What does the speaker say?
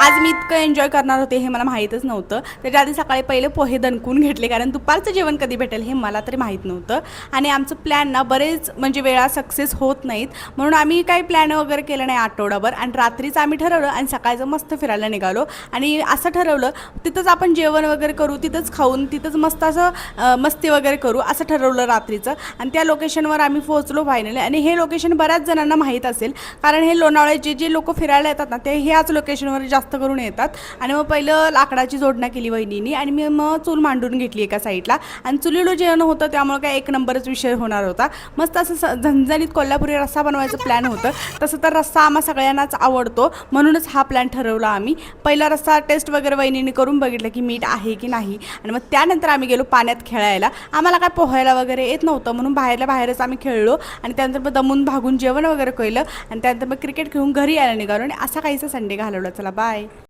आज मी इतकं एन्जॉय करणार होते हे मला माहीतच नव्हतं. त्याच्या आधी सकाळी पहिले पोहे दणकून घेतले, कारण दुपारचं जेवण कधी भेटेल हे मला तरी माहीत नव्हतं. आणि आमचं प्लॅन ना बरेच म्हणजे वेळा सक्सेस होत नाहीत, म्हणून आम्ही काही प्लॅन वगैरे केलं नाही आठवडाभर. आणि रात्रीच आम्ही ठरवलं आणि सकाळचं मस्त फिरायला निघालो. आणि असं ठरवलं तिथंच आपण जेवण वगैरे करू, तिथंच खाऊन, तिथंच मस्त असं मस्ती वगैरे करू असं ठरवलं रात्रीचं. आणि त्या लोकेशनवर आम्ही पोहोचलो फायनली. आणि हे लोकेशन बऱ्याच जणांना माहीत असेल, कारण हे लोणावळ्याचे जे लोक फिरायला येतात ना ते ह्याच लोकेशनवर जास्त करून येतात. आणि मग पहिलं लाकडाची जोडणं केली वहिनीनी आणि मी मग चूल मांडून घेतली एका साईडला. आणि चुलीला जेवण होतं त्यामुळे काय एक नंबरच विषय होणार होता. मस्त असं झणझणीत कोल्हापुरी रस्सा बनवायचं प्लॅन होतं. तसं तर रस्सा आम्हा सगळ्यांनाच आवडतो, म्हणूनच हा प्लॅन ठरवला आम्ही. पहिला रस्सा टेस्ट वगैरे वहिनीने करून बघितलं की मीठ आहे की नाही. आणि मग त्यानंतर आम्ही गेलो पाण्यात खेळायला. आम्हाला काय पोहायला वगैरे येत नव्हतं, म्हणून बाहेरच आम्ही खेळलो. आणि त्यानंतर मग दमून भागून जेवण वगैरे केलं. आणि त्यानंतर मग क्रिकेट खेळून घरी यायला निघालो. आणि असा काहीसा संडे घालवला. चला बाय.